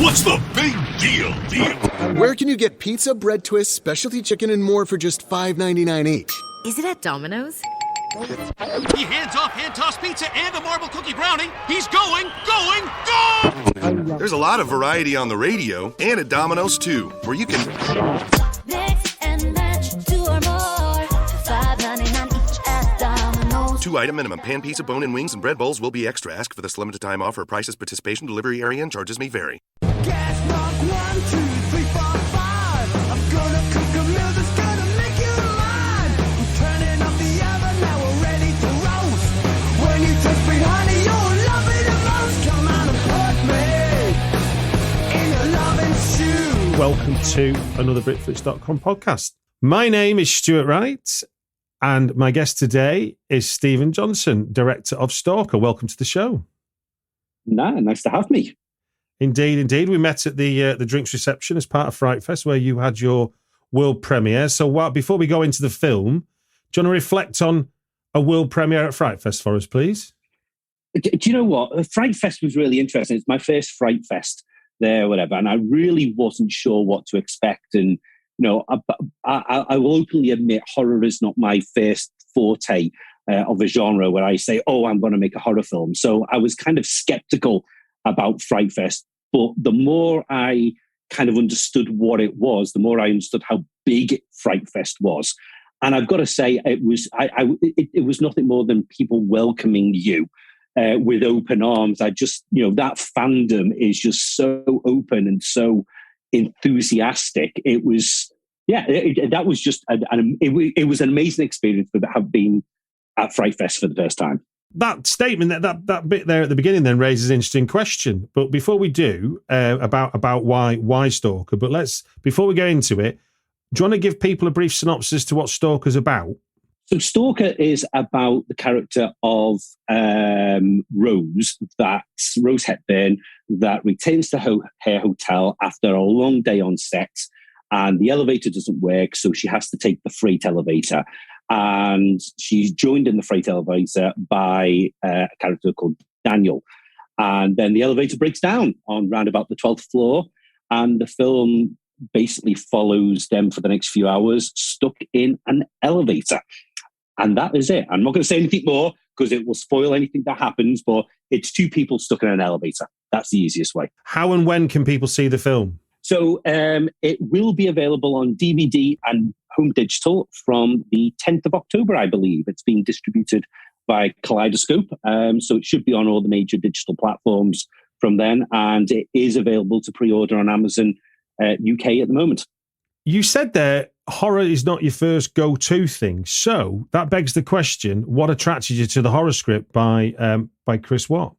What's the big deal? Where can you get pizza, bread twists, specialty chicken, and more for just $5.99 each? Is it at Domino's? He hands off hand-tossed pizza and a marble cookie brownie. He's going! There's a lot of variety on the radio and at Domino's too, where you can Mix and match 2 or more. $5.99 each at Domino's. 2-item minimum. Pan pizza, bone-in wings, and bread bowls will be extra. Ask for this limited time offer. Prices, participation, delivery area, and charges may vary. Gas mark 1, 2, 3, 4, 5. I'm gonna cook a meal that's gonna make you mine. I'm turning up the oven, now we're ready to roast. When you touch me, honey, you'll love it the most. Come on and put me in your loving shoe. Welcome to another Britflicks.com podcast. My name is Stuart Wright, and my guest today is Stephen Johnson, director of Stalker. Welcome to the show. Nice to have me. Indeed. We met at the drinks reception as part of Fright Fest, where you had your world premiere. So before we go into the film, do you want to reflect on a world premiere at Fright Fest for us, please? Do you know what? Fright Fest was really interesting. It's my first Fright Fest there, whatever, and I really wasn't sure what to expect. And, I will openly admit horror is not my first forte of a genre where I say, I'm going to make a horror film. So I was kind of skeptical about Fright Fest, but the more I kind of understood what it was, the more I understood how big Fright Fest was. And I've got to say, it was nothing more than people welcoming you with open arms. I just, that fandom is just so open and so enthusiastic. It was, that was just, it was an amazing experience to have been at Fright Fest for the first time. That statement, that bit there at the beginning then raises an interesting question. But before we do, about why Stalker, before we go into it, do you want to give people a brief synopsis to what Stalker's about? So Stalker is about the character of Rose Hepburn, that returns to her hotel after a long day on set, and the elevator doesn't work, so she has to take the freight elevator. And she's joined in the freight elevator by a character called Daniel. And then the elevator breaks down on round about the 12th floor, and the film basically follows them for the next few hours stuck in an elevator. And that is it. I'm not going to say anything more because it will spoil anything that happens, but it's 2 people stuck in an elevator. That's the easiest way. How and when can people see the film? So it will be available on DVD and home digital from the 10th of October, I believe. It's being distributed by Kaleidoscope. So it should be on all the major digital platforms from then. And it is available to pre-order on Amazon UK at the moment. You said there, horror is not your first go-to thing. So that begs the question, what attracted you to the horror script by Chris Watt?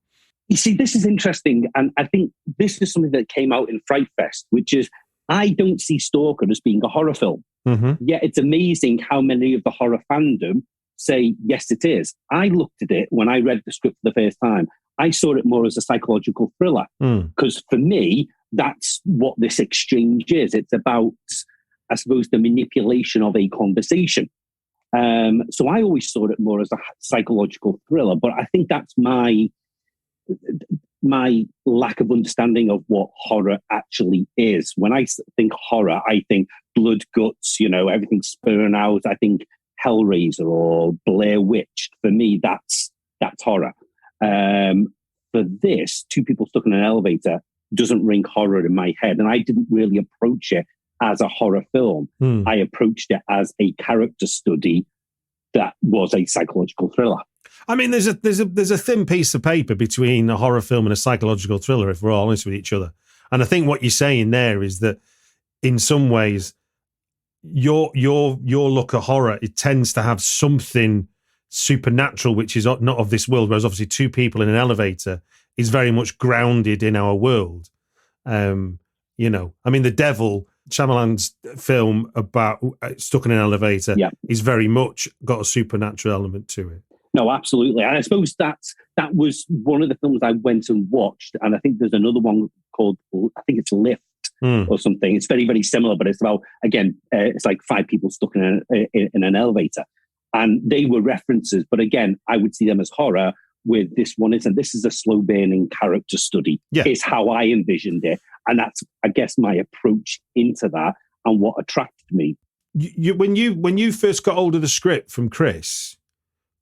You see, this is interesting. And I think this is something that came out in Fright Fest, which is I don't see Stalker as being a horror film. Mm-hmm. Yet it's amazing how many of the horror fandom say, yes, it is. I looked at it when I read the script for the first time. I saw it more as a psychological thriller because for me, that's what this exchange is. It's about, I suppose, the manipulation of a conversation. So I always saw it more as a psychological thriller, but I think that's my lack of understanding of what horror actually is. When I think horror, I think blood, guts, everything's spurring out. I think Hellraiser or Blair Witch. For me, that's horror. For this, 2 people stuck in an elevator doesn't ring horror in my head. And I didn't really approach it as a horror film. I approached it as a character study that was a psychological thriller. I mean, there's a thin piece of paper between a horror film and a psychological thriller, if we're all honest with each other. And I think what you're saying there is that in some ways, your look at horror, it tends to have something supernatural, which is not of this world, whereas obviously 2 people in an elevator is very much grounded in our world. I mean, The Devil, Shyamalan's film about stuck in an elevator, is very much got a supernatural element to it. No, absolutely. And I suppose that was one of the films I went and watched. And I think there's another one called, I think it's Lift or something. It's very, very similar, but it's about, again, it's like 5 people stuck in an elevator. And they were references. But again, I would see them as horror, with this one is, and this is a slow burning character study, is how I envisioned it. And that's, I guess, my approach into that and what attracted me. When you first got hold of the script from Chris,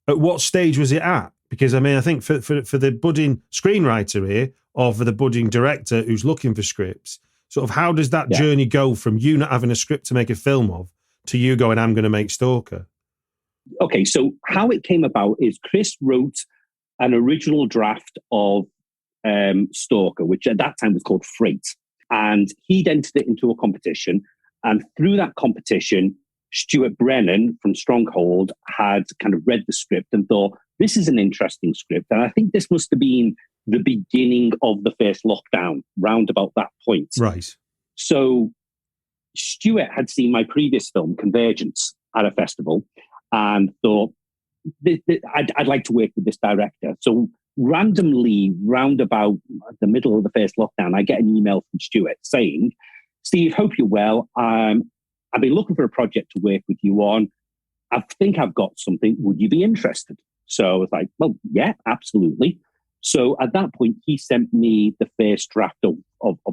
at what stage was it at? Because, I mean, I think for the budding screenwriter here, or for the budding director who's looking for scripts, sort of how does that journey go from you not having a script to make a film of to you going, I'm going to make Stalker? Okay, so how it came about is Chris wrote an original draft of Stalker, which at that time was called Freight. And he'd entered it into a competition. And through that competition, Stuart Brennan from Stronghold had kind of read the script and thought, this is an interesting script. And I think this must have been the beginning of the first lockdown, round about that point. Right. So Stuart had seen my previous film, Convergence, at a festival and thought, I'd like to work with this director. So randomly, round about the middle of the first lockdown, I get an email from Stuart saying, Steve, hope you're well. I've been looking for a project to work with you on. I think I've got something. Would you be interested? So I was like, well, yeah, absolutely. So at that point, he sent me the first draft of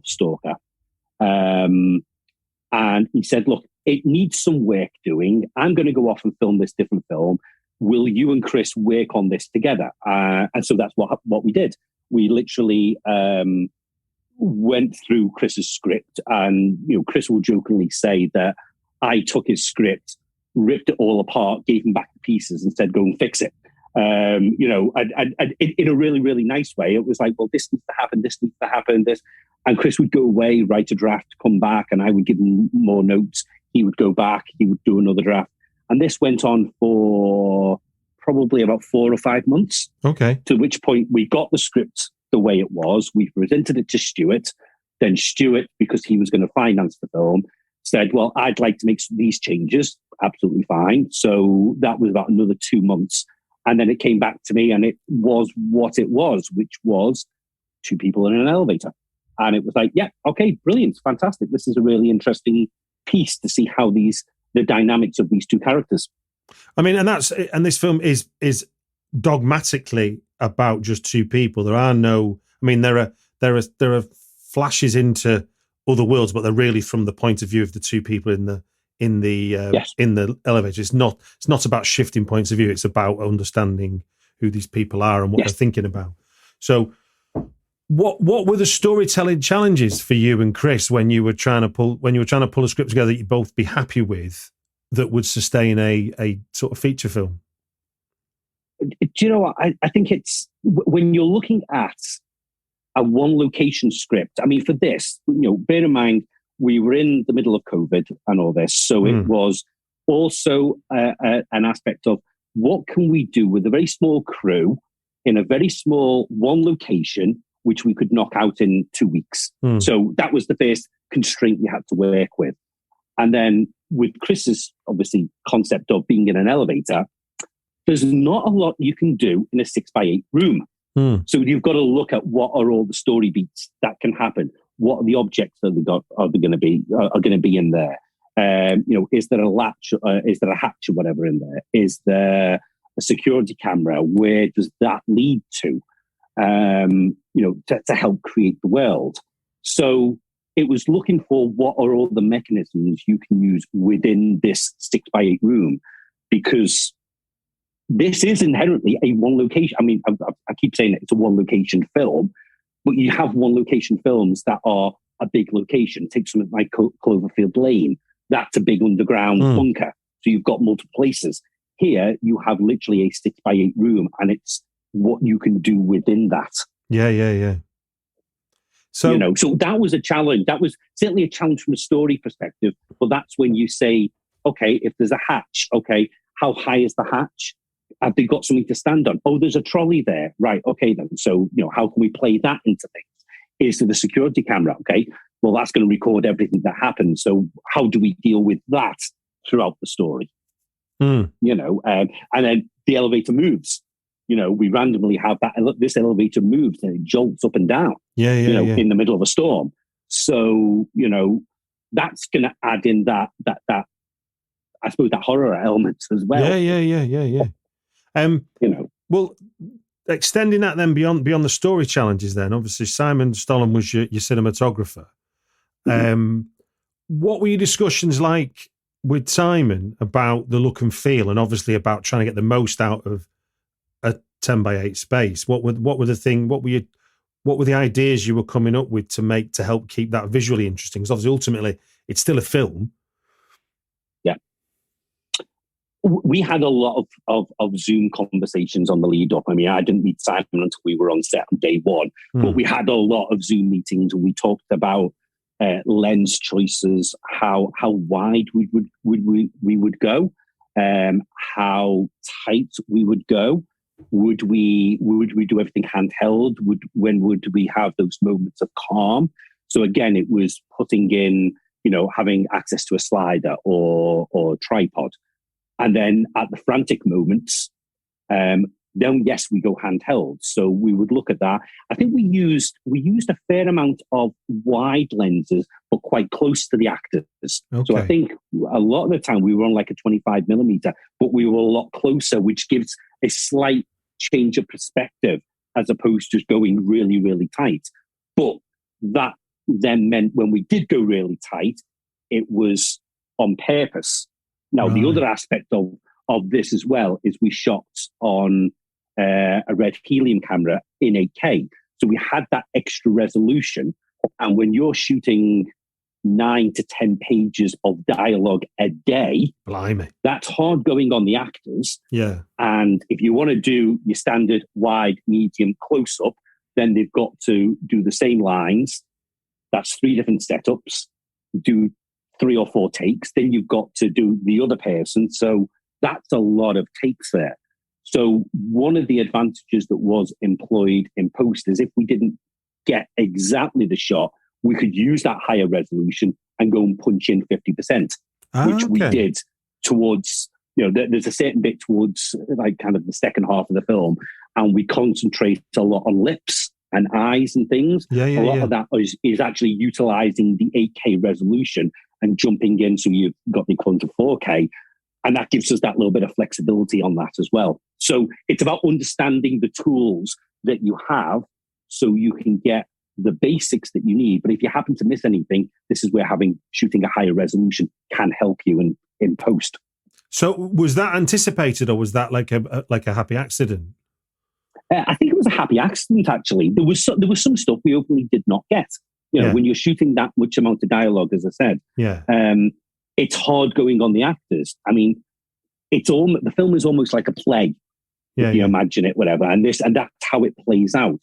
Stalker. And he said, look, it needs some work doing. I'm going to go off and film this different film. Will you and Chris work on this together? And so that's what we did. We literally went through Chris's script, and Chris will jokingly say that I took his script, ripped it all apart, gave him back the pieces, and said, "Go and fix it." In a really, really nice way. It was like, well, this needs to happen, this needs to happen, this. And Chris would go away, write a draft, come back, and I would give him more notes. He would go back, he would do another draft. And this went on for probably about 4 or 5 months. Okay. To which point we got the script the way it was. We presented it to Stuart. Then Stuart, because he was going to finance the film, said, well, I'd like to make these changes. Absolutely fine. So that was about another 2 months. And then it came back to me, and it was what it was, which was 2 people in an elevator. And it was like, yeah, okay, brilliant, fantastic. This is a really interesting piece to see how the dynamics of these 2 characters. I mean, and this film is dogmatically about just 2 people. There are no, I mean, there are flashes into other worlds, but they're really from the point of view of the 2 people in the elevator. It's not about shifting points of view. It's about understanding who these people are and what they're thinking about. So what were the storytelling challenges for you and Chris when you were trying to pull a script together that you'd both be happy with, that would sustain a sort of feature film? Do you know what? I think it's when you're looking at a one location script. I mean, for this, bear in mind, we were in the middle of COVID and all this. So it was also an aspect of what can we do with a very small crew in a very small one location, which we could knock out in 2 weeks. So that was the first constraint we had to work with. And then with Chris's, obviously, concept of being in an elevator, there's not a lot you can do in a 6x8 room. So you've got to look at what are all the story beats that can happen. What are the objects that are going to be in there? Is there a latch? Is there a hatch or whatever in there? Is there a security camera? Where does that lead to? To help create the world. So it was looking for what are all the mechanisms you can use within this 6x8 room, because this is inherently a one location. I mean, I keep saying it's a one location film, but you have one location films that are a big location. Take something like Cloverfield Lane. That's a big underground bunker. So you've got multiple places. Here, you have literally a 6x8 room, and it's what you can do within that. Yeah. So, so that was a challenge. That was certainly a challenge from a story perspective. But that's when you say, okay, if there's a hatch, okay, how high is the hatch? Have they got something to stand on? Oh, there's a trolley there. Right. Okay, then. So, how can we play that into things? Is there the security camera? Okay. Well, that's going to record everything that happens. So how do we deal with that throughout the story? And then the elevator moves. We randomly have that. This elevator moves and it jolts up and down. In the middle of a storm. So that's going to add in that I suppose that horror element as well. Yeah. Well, extending that then beyond the story challenges, then obviously Simon Stollen was your cinematographer. What were your discussions like with Simon about the look and feel, and obviously about trying to get the most out of a 10x8 space? What were the ideas you were coming up with to help keep that visually interesting? Because obviously ultimately it's still a film. Yeah. We had a lot of Zoom conversations on the lead up. I mean, I didn't meet Simon until we were on set on day one, but we had a lot of Zoom meetings, and we talked about lens choices, how wide we would go, how tight we would go. Would we do everything handheld? When would we have those moments of calm? So again, it was putting in, having access to a slider or tripod. And then at the frantic moments, then yes, we go handheld. So we would look at that. I think we used a fair amount of wide lenses, but quite close to the actors. Okay. So I think a lot of the time we were on like a 25mm, but we were a lot closer, which gives a slight change of perspective as opposed to just going really, really tight. But that then meant when we did go really tight, it was on purpose. Now, the other aspect of this as well is we shot on a red helium camera in 8K. So we had that extra resolution. And when you're shooting 9 to 10 pages of dialogue a day, blimey, that's hard going on the actors. Yeah. And if you want to do your standard wide, medium, close up, then they've got to do the same lines. That's 3 different setups, do 3 or 4 takes. Then you've got to do the other person. So that's a lot of takes there. So one of the advantages that was employed in post is if we didn't get exactly the shot, we could use that higher resolution and go and punch in 50%, which we did towards, there's a certain bit towards like kind of the second half of the film, and we concentrate a lot on lips and eyes and things. A lot of that is actually utilizing the 8K resolution and jumping in, so you've got the equivalent of 4K. And that gives us that little bit of flexibility on that as well. So it's about understanding the tools that you have so you can get the basics that you need. But if you happen to miss anything, this is where shooting a higher resolution can help you in post. So was that anticipated, or was that like a happy accident? I think it was a happy accident, actually. There was some stuff we openly did not get. When you're shooting that much amount of dialogue, as I said, it's hard going on the actors. I mean, the film is almost like a play, if you imagine it, whatever. And that's how it plays out.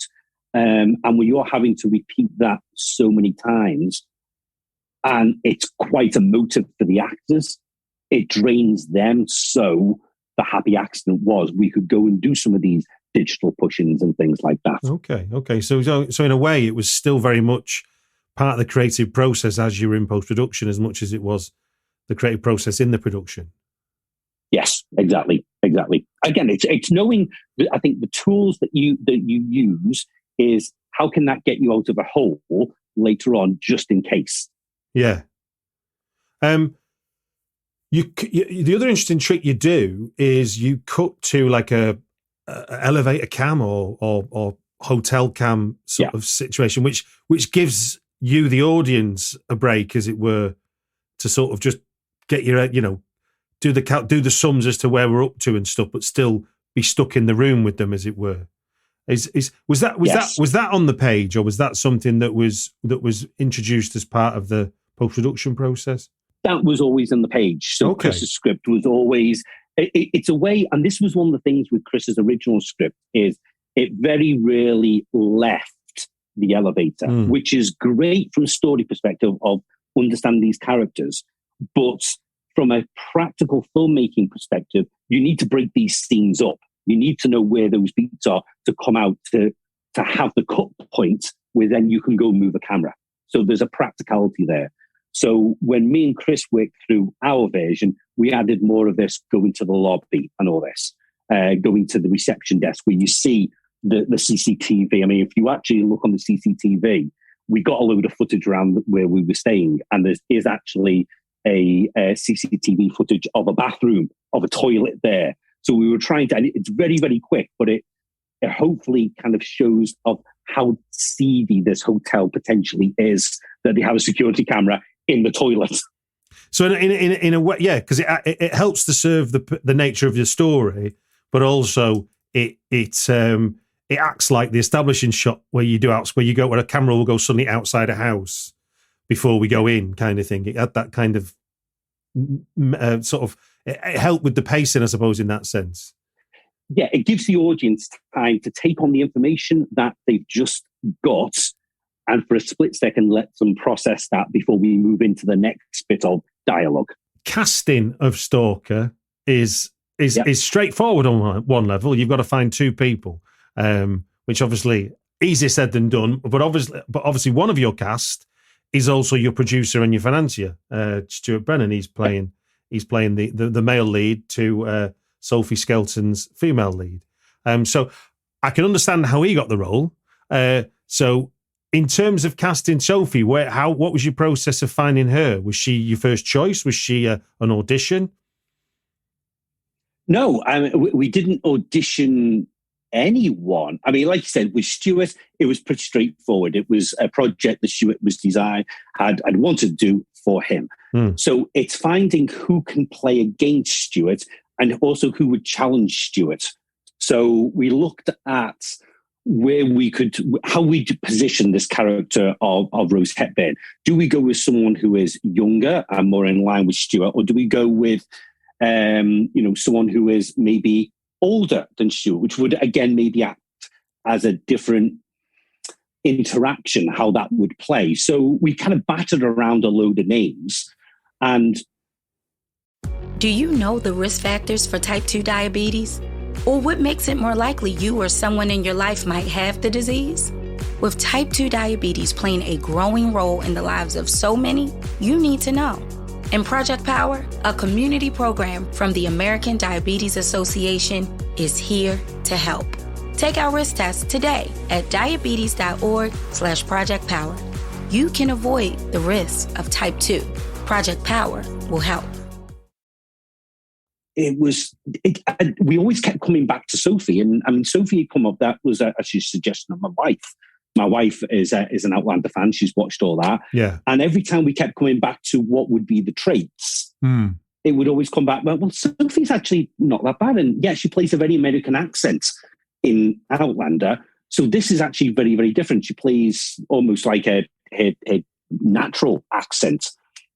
And when you're having to repeat that so many times, and it's quite emotive for the actors, it drains them. So the happy accident was we could go and do some of these digital push-ins and things like that. Okay. So in a way, it was still very much part of the creative process as you were in post-production, as much as it was the creative process in the production. Yes, exactly. Again, it's knowing. I think the tools that you use is how can that get you out of a hole later on, just in case. Yeah. The other interesting trick you do is you cut to like a elevator cam or hotel cam sort of situation, which gives you, the audience, a break, as it were, to sort of just get your, do the sums as to where we're up to and stuff, but still be stuck in the room with them, as it were. Was that on the page, or was that something that was introduced as part of the post-production process? That was always on the page. So Chris's script was always, it's a way, and this was one of the things with Chris's original script, is it very rarely left the elevator, which is great from a story perspective of understanding these characters. But from a practical filmmaking perspective, you need to break these scenes up. You need to know where those beats are to come out to have the cut point where then you can go move a camera. So there's a practicality there. So when me and Chris worked through our version, we added more of this going to the lobby and all this, going to the reception desk where you see the CCTV. I mean, if you actually look on the CCTV, we got a load of footage around where we were staying, and there is actually a CCTV footage of a bathroom, of a toilet there. So we were trying to, and it's very, very quick, but it hopefully kind of shows of how seedy this hotel potentially is, that they have a security camera in the toilet. So in a way, yeah, because it helps to serve the nature of your story, but also it acts like the establishing shot where you where a camera will go suddenly outside a house before we go in, kind of thing. It had that kind of sort of, it helped with the pacing, I suppose, in that sense. Yeah, it gives the audience time to take on the information that they've just got, and for a split second, let them process that before we move into the next bit of dialogue. Casting of Stalker is straightforward on one level. You've got to find two people, which obviously easier said than done. But obviously, one of your cast is also your producer and your financier, Stuart Brennan. He's playing the male lead to Sophie Skelton's female lead. So I can understand how he got the role. So in terms of casting Sophie, what was your process of finding her? Was she your first choice? Was she an audition? No, we didn't audition anyone. I mean, like you said, with Stuart, it was pretty straightforward. It was a project that Stuart had wanted to do for him. So it's finding who can play against Stuart and also who would challenge Stuart. So we looked at how we position this character of Rose Hepburn. Do we go with someone who is younger and more in line with Stuart, or do we go with someone who is maybe older than Stuart, which would again maybe act as a different interaction, how that would play? So we kind of battered around a load of names. And do you know the risk factors for type 2 diabetes? Or what makes it more likely you or someone in your life might have the disease? With type 2 diabetes playing a growing role in the lives of so many, you need to know. And Project Power, a community program from the American Diabetes Association, is here to help. Take our risk test today at diabetes.org/Project Power. You can avoid the risks of type 2. Project Power will help. We always kept coming back to Sophie. And I mean, Sophie had come up, that was actually a suggestion of my wife. My wife is an Outlander fan. She's watched all that. Yeah. And every time we kept coming back to what would be the traits, it would always come back, well, Sophie's actually not that bad. And yeah, she plays a very American accent in Outlander. So this is actually very, very different. She plays almost like a natural accent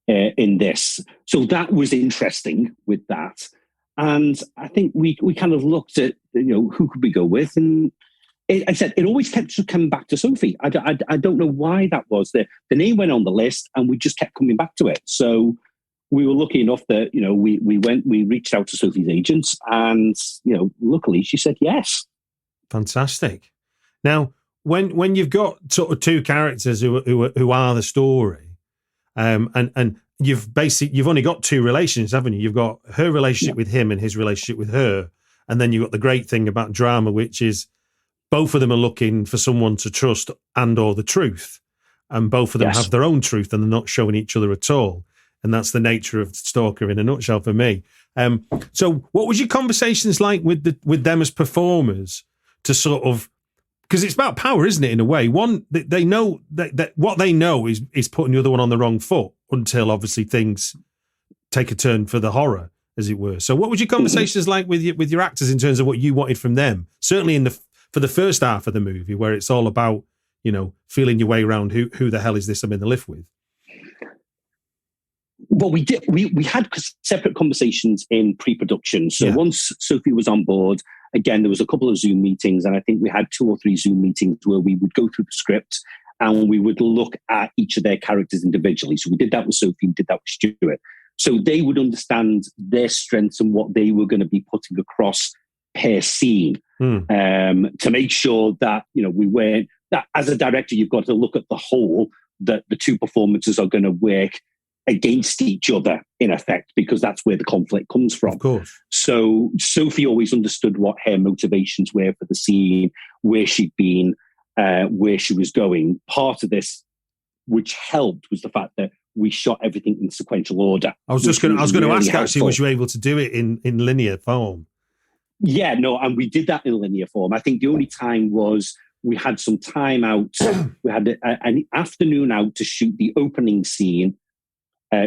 in this. So that was interesting with that. And I think we kind of looked at, who could we go with? And I said, it always kept coming back to Sophie. I don't know why that was. The name went on the list and we just kept coming back to it. So we were lucky enough that, we reached out to Sophie's agents and, luckily she said yes. Fantastic. Now, when you've got sort of two characters who are the story, and you've only got two relations, haven't you? You've got her relationship with him and his relationship with her. And then you've got the great thing about drama, which is both of them are looking for someone to trust and or the truth. And both of them have their own truth and they're not showing each other at all. And that's the nature of Stalker in a nutshell for me. So what was your conversations like with them as performers to sort of, because it's about power, isn't it, in a way? One, they know that what they know is putting the other one on the wrong foot until obviously things take a turn for the horror, as it were. So what was your conversations like with your actors in terms of what you wanted from them? Certainly for the first half of the movie, where it's all about, feeling your way around who the hell is this I'm in the lift with? Well, we did. We had separate conversations in pre-production. So once Sophie was on board, again, there was a couple of Zoom meetings, and I think we had 2 or 3 Zoom meetings where we would go through the script and we would look at each of their characters individually. So we did that with Sophie, we did that with Stuart. So they would understand their strengths and what they were going to be putting across per scene to make sure that, we weren't, that as a director, you've got to look at the whole, that the two performances are going to work against each other in effect, because that's where the conflict comes from. Of course. So Sophie always understood what her motivations were for the scene, where she'd been, where she was going. Part of this, which helped, was the fact that we shot everything in sequential order. I was going to ask, actually, was you able to do it in linear form? Yeah, no, and we did that in linear form. I think the only time was we had some time out. We had an afternoon out to shoot the opening scene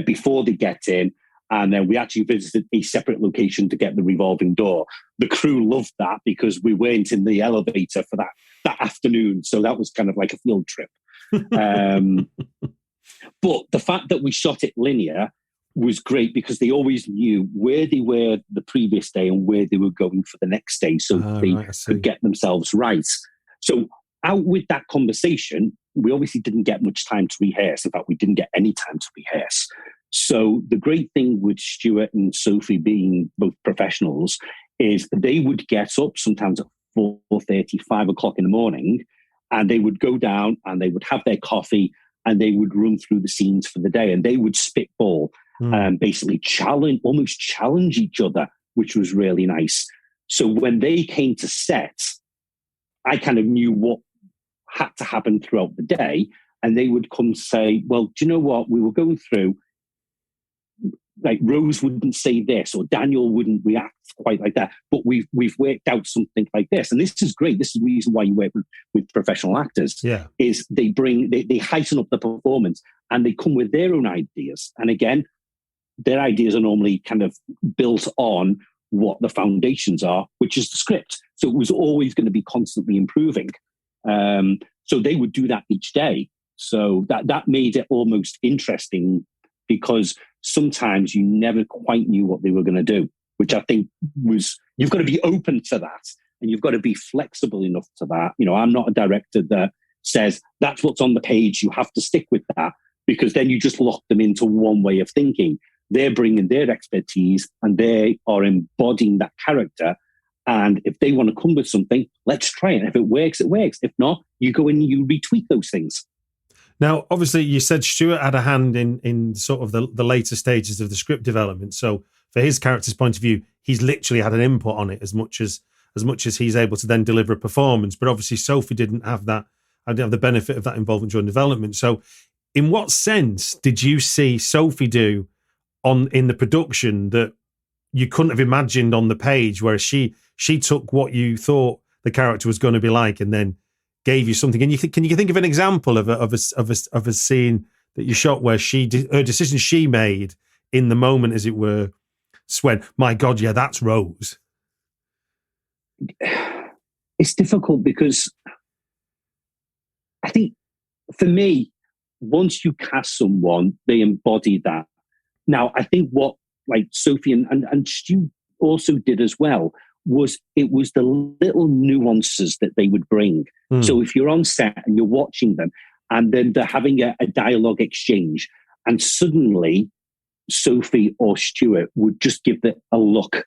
before they get in. And then we actually visited a separate location to get the revolving door. The crew loved that because we weren't in the elevator for that afternoon. So that was kind of like a field trip. But the fact that we shot it linear was great because they always knew where they were the previous day and where they were going for the next day, so they could get themselves right. So out with that conversation, we obviously didn't get much time to rehearse. In fact, we didn't get any time to rehearse. So the great thing with Stuart and Sophie being both professionals is they would get up sometimes at 4:30, 5 o'clock in the morning, and they would go down and they would have their coffee and they would run through the scenes for the day, and they would spitball and basically almost challenge each other, which was really nice. So when they came to set, I kind of knew what had to happen throughout the day, and they would come say, well, do you know what? We were going through, like Rose wouldn't say this or Daniel wouldn't react quite like that, but we've worked out something like this. And this is great. This is the reason why you work with professional actors, is they heighten up the performance and they come with their own ideas. And again, their ideas are normally kind of built on what the foundations are, which is the script. So it was always going to be constantly improving. So they would do that each day. So that made it almost interesting because sometimes you never quite knew what they were going to do, which I think was, you've got to be open to that and you've got to be flexible enough to that. You know, I'm not a director that says that's what's on the page, you have to stick with that, because then you just lock them into one way of thinking. They're bringing their expertise and they are embodying that character. And if they want to come with something, let's try it. If it works, it works. If not, you go in and you retweak those things. Now, obviously, you said Stuart had a hand in sort of the later stages of the script development. So for his character's point of view, he's literally had an input on it as much as he's able to then deliver a performance. But obviously, Sophie didn't have that. I didn't have the benefit of that involvement during development. So in what sense did you see Sophie do in the production that you couldn't have imagined on the page, where she took what you thought the character was going to be like and then gave you something? And can you think of an example of a scene that you shot where her decision she made in the moment, as it were, went, my God, yeah, that's Rose? It's difficult because I think for me, once you cast someone, they embody that. Now, I think what like Sophie and Stu also did as well was the little nuances that they would bring. So if you're on set and you're watching them and then they're having a dialogue exchange and suddenly Sophie or Stuart would just give it a look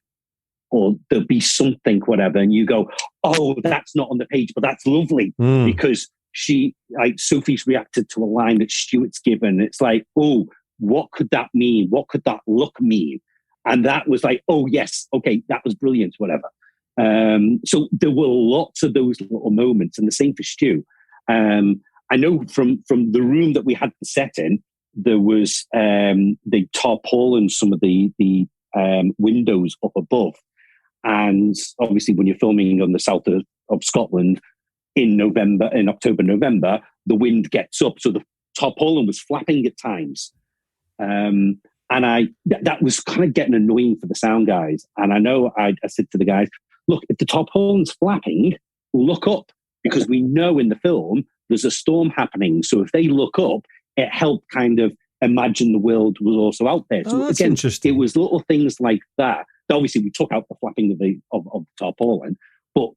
or there'll be something, whatever, and you go, oh, that's not on the page, but that's lovely because Sophie's reacted to a line that Stuart's given. It's like, oh, what could that mean? What could that look mean? And that was like, oh, yes, okay, that was brilliant, whatever. So there were lots of those little moments, and the same for Stu. I know from the room that we had the set in, there was the tarpaulin, some of the windows up above. And obviously when you're filming on the south of Scotland in October, November, the wind gets up. So the tarpaulin was flapping at times. And that was kind of getting annoying for the sound guys. And I know I said to the guys, look, if the tarpaulin's flapping, look up, because we know in the film there's a storm happening. So if they look up, it helped kind of imagine the world was also out there. So that's again, interesting. It was little things like that. Obviously, we took out the flapping of the tarpaulin, but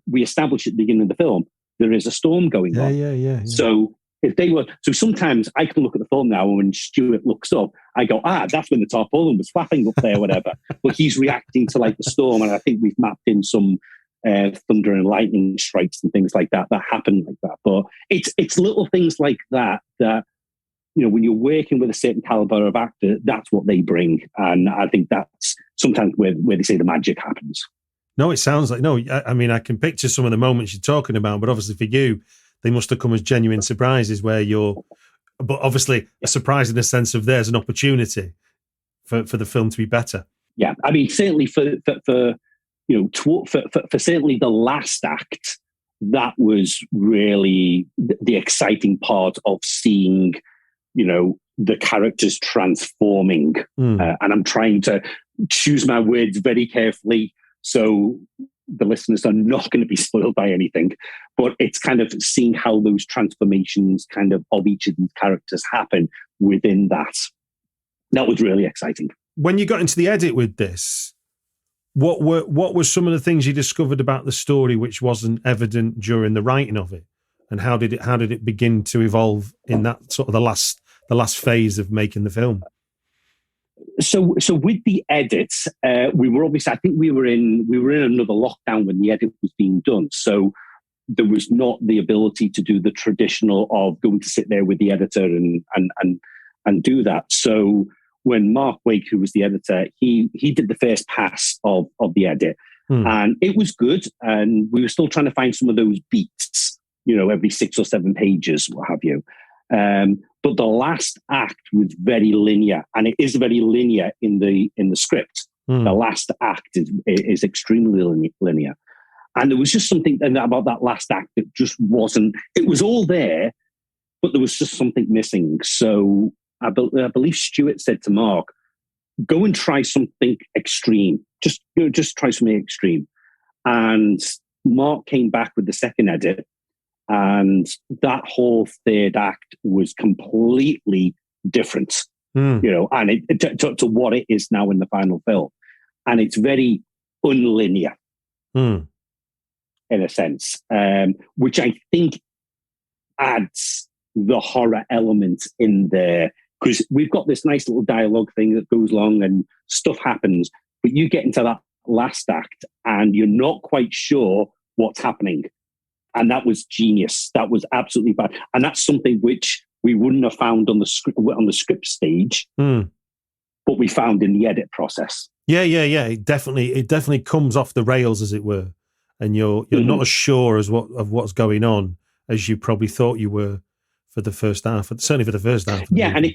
we established at the beginning of the film there is a storm going on. Yeah. So sometimes I can look at the film now, and when Stuart looks up, I go, that's when the tarpaulin was flapping up there, whatever. But he's reacting to like the storm, and I think we've mapped in some thunder and lightning strikes and things like that happen like that. But it's little things like that when you're working with a certain caliber of actor, that's what they bring, and I think that's sometimes where they say the magic happens. No, it sounds like I mean, I can picture some of the moments you're talking about, but obviously for you, they must have come as genuine surprises but obviously a surprise in the sense of there's an opportunity for the film to be better. Yeah, I mean, certainly for for certainly the last act, that was really the exciting part of seeing, the characters transforming. And I'm trying to choose my words very carefully so the listeners are not going to be spoiled by anything. But it's kind of seeing how those transformations of each of these characters happen within that. That was really exciting. When you got into the edit with this, what were some of the things you discovered about the story which wasn't evident during the writing of it, and how did it begin to evolve in that sort of the last phase of making the film? So with the edits, we were obviously, I think we were in another lockdown when the edit was being done. So there was not the ability to do the traditional of going to sit there with the editor and do that. So when Mark Wake, who was the editor, he did the first pass of the edit, and it was good. And we were still trying to find some of those beats, every 6 or 7 pages, what have you. But the last act was very linear, and it is very linear in the script. The last act is extremely linear. And there was just something about that last act that just wasn't, it was all there, but there was just something missing. So I believe Stuart said to Mark, go and try something extreme. Just try something extreme. And Mark came back with the second edit, and that whole third act was completely different, and it to what it is now in the final film. And it's very unlinear in a sense, which I think adds the horror element in there, because we've got this nice little dialogue thing that goes along and stuff happens, but you get into that last act and you're not quite sure what's happening. And that was genius. That was absolutely bad. And that's something which we wouldn't have found on the script stage, but we found in the edit process. Yeah. It definitely comes off the rails, as it were, and you're not as sure of what's going on as you probably thought you were for the first half. Certainly for the first half. Yeah, and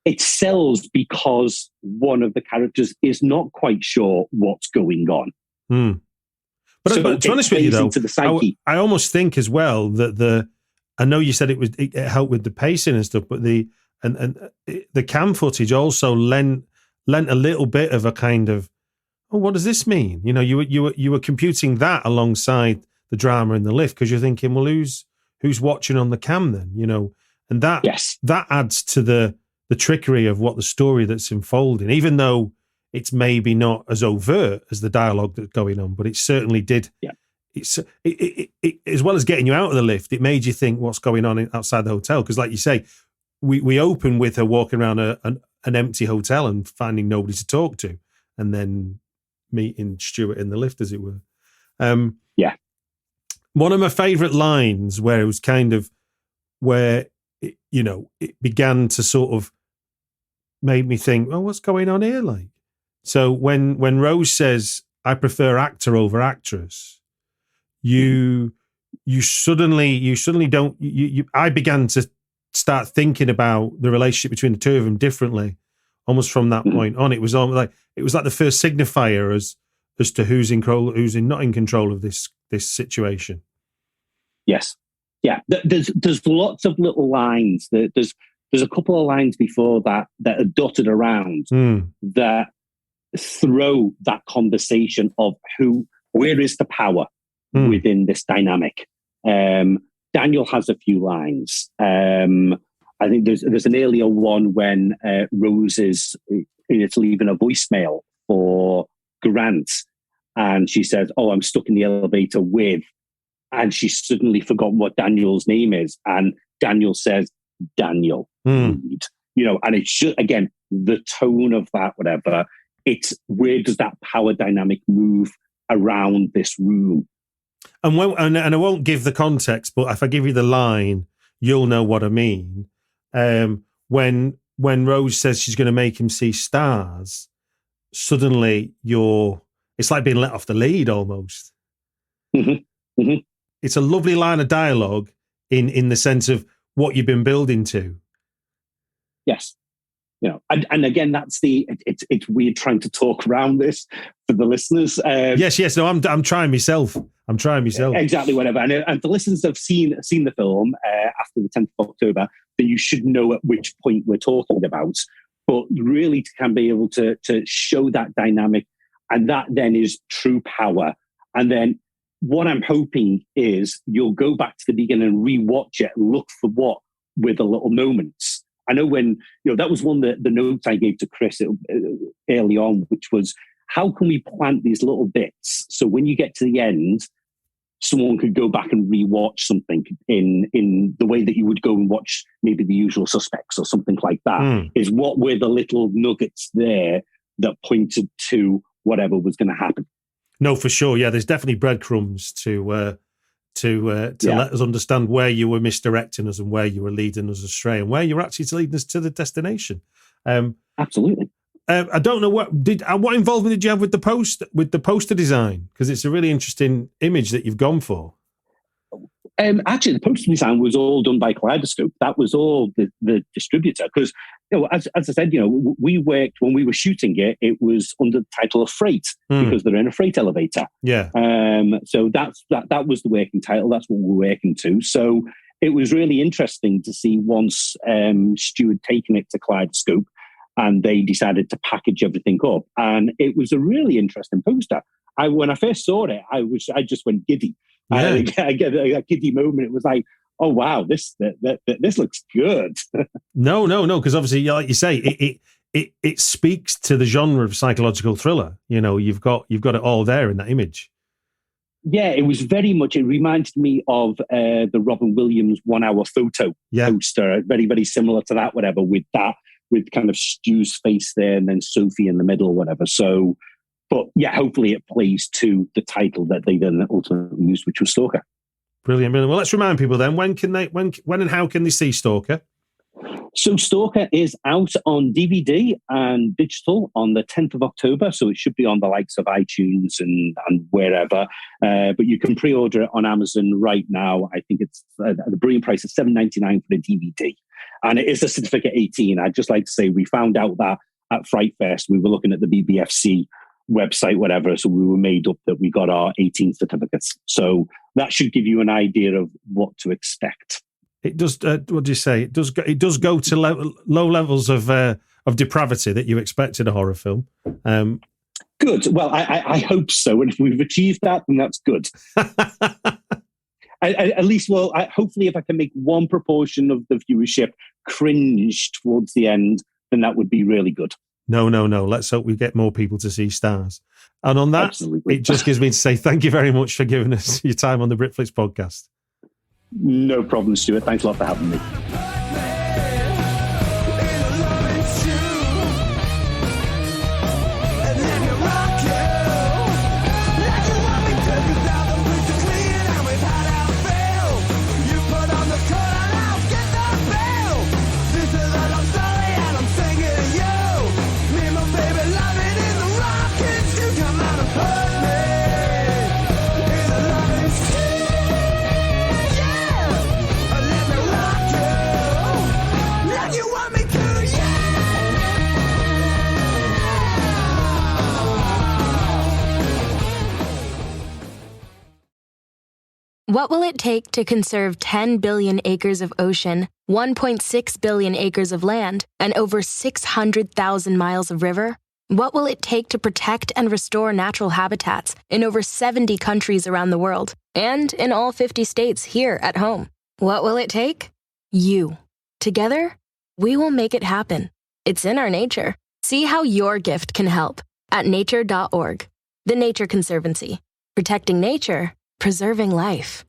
it sells because one of the characters is not quite sure what's going on. But to be honest with you, though, I almost think as well that I know you said it helped with the pacing and stuff, but the cam footage also lent a little bit of a kind of, oh, what does this mean? You were computing that alongside the drama in the lift, because you're thinking, well, who's watching on the cam then? And that adds to the trickery of what the story that's unfolding, even though it's maybe not as overt as the dialogue that's going on, but it certainly did. Yeah. It as well as getting you out of the lift, it made you think what's going on outside the hotel. Because, like you say, we open with her walking around an empty hotel and finding nobody to talk to, and then meeting Stuart in the lift, as it were. One of my favourite lines where it was it began to sort of made me think, oh, what's going on here? Like, so when Rose says, I prefer actor over actress, you suddenly don't, I began to start thinking about the relationship between the two of them differently, almost from that point on. It was like the first signifier as to who's not in control of this situation. Yes. Yeah. There's lots of little lines. There's a couple of lines before that are dotted around that throw that conversation of where is the power within this dynamic. Daniel has a few lines. I think there's an earlier one when Rose is leaving a voicemail for Grant, and she says, "Oh, I'm stuck in the elevator with," and she's suddenly forgotten what Daniel's name is, and Daniel says, "Daniel," and it's just, again, the tone of that, whatever. It's where does that power dynamic move around this room? And I won't give the context, but if I give you the line, you'll know what I mean. When Rose says she's going to make him see stars, suddenly it's like being let off the lead almost. It's a lovely line of dialogue in the sense of what you've been building to. Yes. And again, that's it's weird trying to talk around this for the listeners. Yes. No, I'm trying myself. Exactly, whatever. And the listeners have seen the film after the 10th of October, then you should know at which point we're talking about. But really, to kind of be able to show that dynamic, and that then is true power. And then what I'm hoping is you'll go back to the beginning and rewatch it and look for what were the little moments. I know when, that was one of the notes I gave to Chris early on, which was, how can we plant these little bits so when you get to the end, someone could go back and rewatch something in the way that you would go and watch maybe The Usual Suspects or something like that, is what were the little nuggets there that pointed to whatever was going to happen. No, for sure. Yeah, there's definitely breadcrumbs to let us understand where you were misdirecting us and where you were leading us astray and where you're actually leading us to the destination. Absolutely. I don't know what involvement did you have with the poster design? Because it's a really interesting image that you've gone for. Actually, the poster design was all done by Kaleidoscope. That was all the distributor. Because, as I said, we worked when we were shooting it. It was under the title of Freight because they're in a freight elevator. Yeah. So that was the working title. That's what we're working to. So it was really interesting to see once Stu had taken it to Kaleidoscope, and they decided to package everything up. And it was a really interesting poster. When I first saw it, I just went giddy. Yeah. I get a giddy moment. It was like, oh wow, this looks good. No, because obviously, like you say, it speaks to the genre of psychological thriller. You've got it all there in that image. Yeah, it was very much. It reminded me of the Robin Williams 1 hour photo poster. Very, very similar to that. Whatever with kind of Stu's face there, and then Sophie in the middle, or whatever. So. But yeah, hopefully it plays to the title that they then ultimately used, which was Stalker. Brilliant. Well, let's remind people then, when and how can they see Stalker? So Stalker is out on DVD and digital on the 10th of October. So it should be on the likes of iTunes and wherever. But you can pre-order it on Amazon right now. I think it's the brilliant price of $7.99 for the DVD. And it is a certificate 18. I'd just like to say we found out that at Fright Fest, we were looking at the BBFC website, whatever. So we were made up that we got our 18 certificates. So that should give you an idea of what to expect. It does. What do you say? It does go to low levels of depravity that you expect in a horror film. Good. Well, I hope so. And if we've achieved that, then that's good. At least, hopefully, if I can make one proportion of the viewership cringe towards the end, then that would be really good. No. Let's hope we get more people to see stars. And on that, Absolutely. It just gives me to say thank you very much for giving us your time on the Britflicks podcast. No problem, Stuart. Thanks a lot for having me. What will it take to conserve 10 billion acres of ocean, 1.6 billion acres of land, and over 600,000 miles of river? What will it take to protect and restore natural habitats in over 70 countries around the world, and in all 50 states here at home? What will it take? You. Together, we will make it happen. It's in our nature. See how your gift can help at nature.org. The Nature Conservancy. Protecting nature, preserving life.